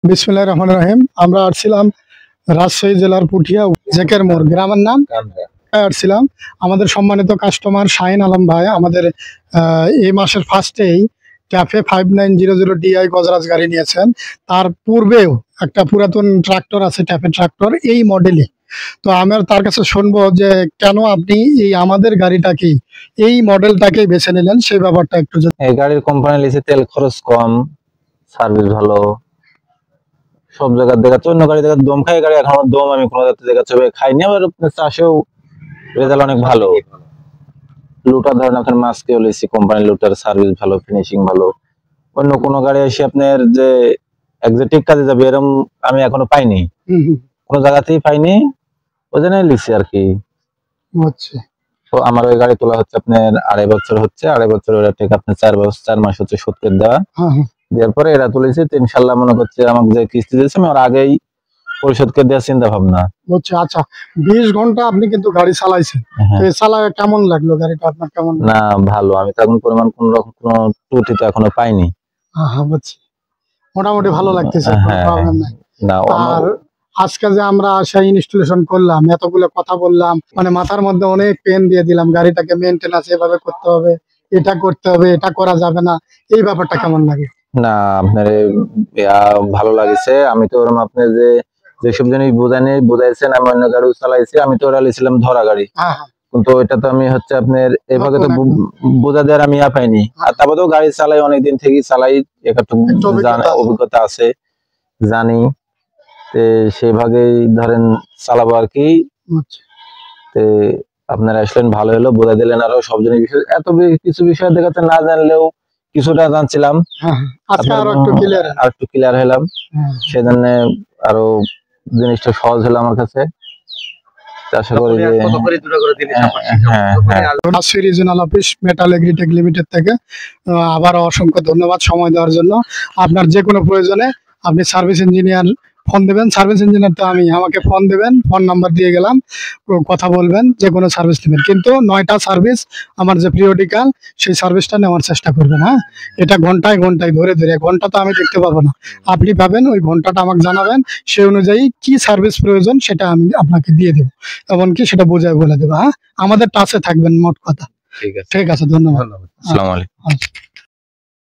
বিসমিল্লাহির রহমানির রহিম। আমরা আসছিলাম রাজশাহী জেলার পুঠিয়া জেকের মোড় গ্রামের নাম আসছিলাম। আমাদের সম্মানিত কাস্টমার শাহিন আলম ভাই আমাদের এই মাসের ফার্স্টেই ক্যাফে 5900 DI গজরাজ গাড়ি নিয়েছেন। তার পূর্বেও একটা পুরাতন ট্রাক্টর আছে, ট্যাফে ট্রাক্টর, এই মডেলে। তো আমার তার কাছে শুনবো যে কেন আপনি এই আমাদের গাড়িটাকেই, এই মডেলটাকেই বেছে নিলেন, সেই ব্যাপারটা একটু। এই গাড়ির কোম্পানি লিখে তেল খরচ কম, সার্ভিস ভালো, সব জায়গায় দেখাচ্ছে। অন্য গাড়ি দেখা দম খাই গাড়ি, এখন আমার দম আমি কোনো জায়গাতে দেখাচ্ছে খাইনি। আবার চাষেও রেজাল্ট অনেক ভালো। লুটার ধরেন আপনার মাস্কেও লিখছি কোম্পানি লুটার, সার্ভিস ভালো, ফিনিশিং ভালো। অন্য কোনো গাড়ি এসে আপনার যে এক্সাক্ট কাজে যাবে এরকম আমি এখনো পাইনি, কোনো জায়গাতেই পাইনি। ওই জন্য লিখছি আর কি। তো আমার ওই গাড়ি তোলা হচ্ছে আপনার 2.5 বছর হচ্ছে। 2.5 বছর ওরা ঠিক আপনার 4 মাস হচ্ছে শোধ করে দেওয়া। দেওয়ার পরে এরা তুলেছে, ইনশাল্লাহ মনে করছে আমাকে যে কিস্তি দিয়েছে আমি ওর আগেই পরিশোধ করে দেওয়ার চিন্তা ভাবনা। আচ্ছা, 20 ঘন্টা আপনি কিন্তু গাড়ি চালাইছেন, তো চালায় কেমন লাগলো গাড়িটা আপনার? কেমন না, ভালো। আমি তো এখন পরিমাণ কোন রকম কোনো ত্রুটি তো এখনো পাইনি। বুঝছি, মোটামুটি ভালো লাগতেছে, প্রবলেম নাই। না, আর আজকে যে আমরা সেই ইনস্টলেশন করলাম, এতগুলো কথা বললাম, মানে মাথার মধ্যে অনেক পেন দিয়ে দিলাম, গাড়িটাকে মেইনটেনেন্স এভাবে করতে হবে, এটা করতে হবে, এটা করা যাবে না, এই ব্যাপারটা কেমন লাগে? না, আপনার ভালো লাগছে। আমি তো ওরকম আপনি যেসব জিনিস বুঝাইছেন আমি অন্য গাড়ি চালাইছি, আমি তো ওরা লিছিলাম ধরা গাড়ি, কিন্তু এটা তো আমি হচ্ছে আপনার এভাবে তো বোঝা দেওয়ার আমি পাইনি। আর তারপরেও গাড়ি চালাই, অনেকদিন থেকে চালাই, একটু অভিজ্ঞতা আছে, জানি। সেভাবেই ধরেন চালাবো আর কি। আপনারা আসলেন, ভালো হলো, বোঝা দিলেন। আরো সব জিনিস এত কিছু বিষয় দেখাতে না জানলেও কিছুটা জানছিলাম, আর একটু ক্লিয়ার হলাম। সেজন্য আরো জিনিসটা সহজ হলো আমার কাছে। আশা করি যে regional office metal agritech limited থেকে আবারও অসংখ্য ধন্যবাদ সময় দেওয়ার জন্য। আপনার যে কোনো প্রয়োজনে আপনি সার্ভিস ইঞ্জিনিয়ার ফোন দেবেন। সার্ভিস ইঞ্জিনিয়ার তো আমাকে ফোন দেবেন, ফোন নাম্বার দিয়ে গেলাম, কথা বলবেন, যে কোনো সার্ভিস নেবেন। কিন্তু 9টা সার্ভিস আমার যে পিরিয়ডিক্যাল, সেই সার্ভিসটা নেওয়ার চেষ্টা করবেন। এটা ঘন্টায় ঘন্টায় ধরে ঘন্টা তো আমি দেখতে পাবো না, আপনি পাবেন। ওই ঘন্টাটা আমাকে জানাবেন, সেই অনুযায়ী কি সার্ভিস প্রয়োজন সেটা আমি আপনাকে দিয়ে দেবো, এমনকি সেটা বোঝায় বলে দেবো। আমাদের টাচে থাকবেন, মোট কথা। ঠিক আছে, ধন্যবাদ। আসসালামু আলাইকুম।